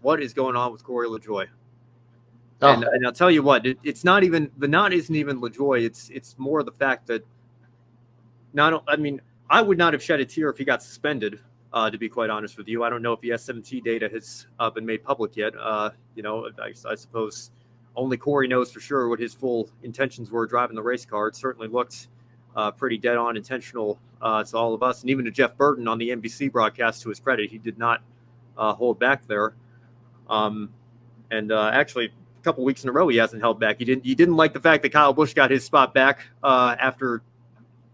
what is going on with Corey LaJoie? Oh. And I'll tell you what, it's not even the knot isn't even LaJoie. It's more the fact that I would not have shed a tear if he got suspended. To be quite honest with you, I don't know if the SMT data has been made public yet. I suppose only Corey knows for sure what his full intentions were driving the race car. It certainly looked pretty dead on intentional to all of us, and even to Jeff Burton on the NBC broadcast. To his credit, he did not hold back there. Actually, a couple weeks in a row, he hasn't held back. He didn't like the fact that Kyle Busch got his spot back after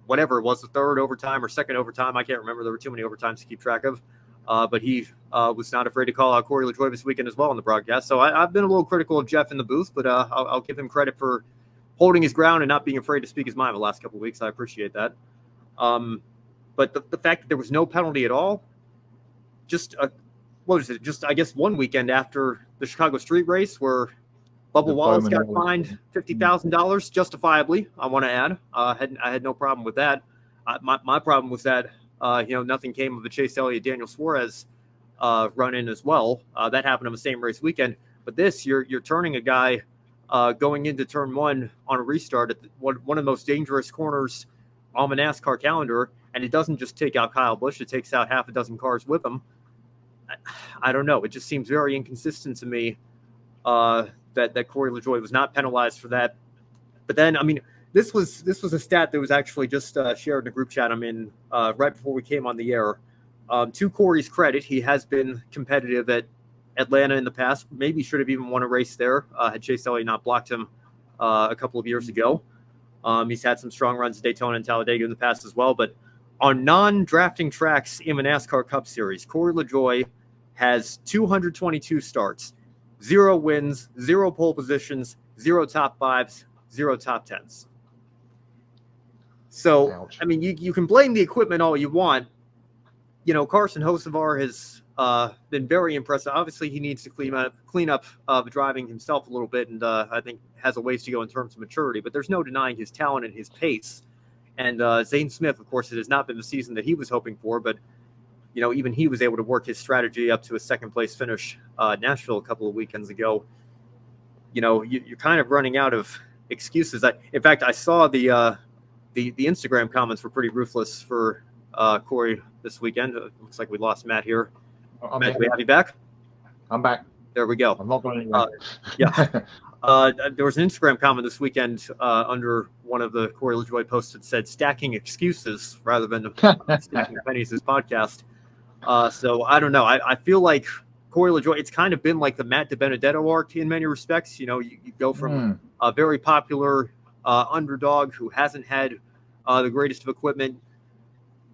whatever it was, the third overtime or second overtime. I can't remember. There were too many overtimes to keep track of. But he was not afraid to call out Corey LaJoie this weekend as well on the broadcast. So I've been a little critical of Jeff in the booth, but I'll give him credit for holding his ground and not being afraid to speak his mind the last couple of weeks. I appreciate that. But the fact that there was no penalty at all, I guess 1 weekend after the Chicago street race where Bubba Wallace got fined $50,000 justifiably. I want to add, I had no problem with that. My problem was that nothing came of the Chase Elliott Daniel Suarez run in as well. That happened on the same race weekend. But this, you're turning a guy going into turn one on a restart at one of the most dangerous corners on the NASCAR calendar, and it doesn't just take out Kyle Busch; it takes out half a dozen cars with him. I don't know. It just seems very inconsistent to me. That Corey LaJoie was not penalized for that. But then, this was a stat that was actually just shared in a group chat I'm in right before we came on the air. To Corey's credit, he has been competitive at Atlanta in the past. Maybe should have even won a race there had Chase Elliott not blocked him a couple of years ago. He's had some strong runs at Daytona and Talladega in the past as well. But on non-drafting tracks in the NASCAR Cup Series, Corey LaJoie has 222 starts. 0 wins, 0 pole positions, 0 top 5s, 0 top 10s. So, ouch. You can blame the equipment all you want. Carson Hocevar has been very impressive. Obviously, he needs to clean up the driving himself a little bit, and I think has a ways to go in terms of maturity. But there's no denying his talent and his pace. And Zane Smith, of course, it has not been the season that he was hoping for, but even he was able to work his strategy up to a second-place finish Nashville a couple of weekends ago. You're kind of running out of excuses. In fact, I saw the Instagram comments were pretty ruthless for Corey this weekend. It looks like we lost Matt here. Matt, do we have you back? I'm back. There we go. I'm not going anywhere. There was an Instagram comment this weekend under one of the Corey LaJoie posts that said stacking excuses rather than stacking pennies, his podcast. So I don't know. I feel like Corey LaJoie, it's kind of been like the Matt DiBenedetto arc in many respects. You go from a very popular underdog who hasn't had the greatest of equipment,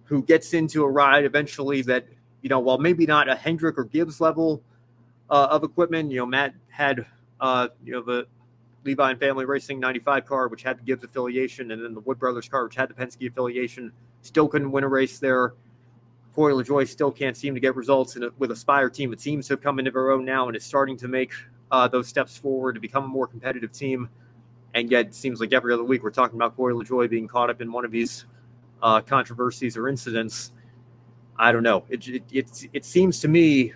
who gets into a ride eventually that, while maybe not a Hendrick or Gibbs level of equipment, Matt had, the Levi and Family Racing 95 car, which had the Gibbs affiliation, and then the Wood Brothers car, which had the Penske affiliation, still couldn't win a race there. Corey LaJoie still can't seem to get results with a Spire team. It seems to have come into their own now and is starting to make those steps forward to become a more competitive team. And yet it seems like every other week we're talking about Corey LaJoie being caught up in one of these controversies or incidents. I don't know. It seems to me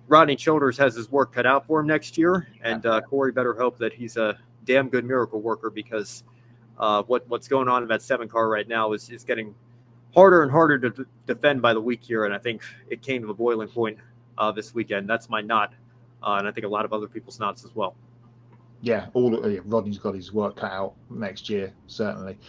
Rodney Childers has his work cut out for him next year, and Corey better hope that he's a damn good miracle worker, because what's going on in that 7 car right now is getting harder and harder to defend by the week here, and I think it came to a boiling point this weekend. That's my knot, and I think a lot of other people's knots as well. Yeah, Rodney's got his work cut out next year, certainly.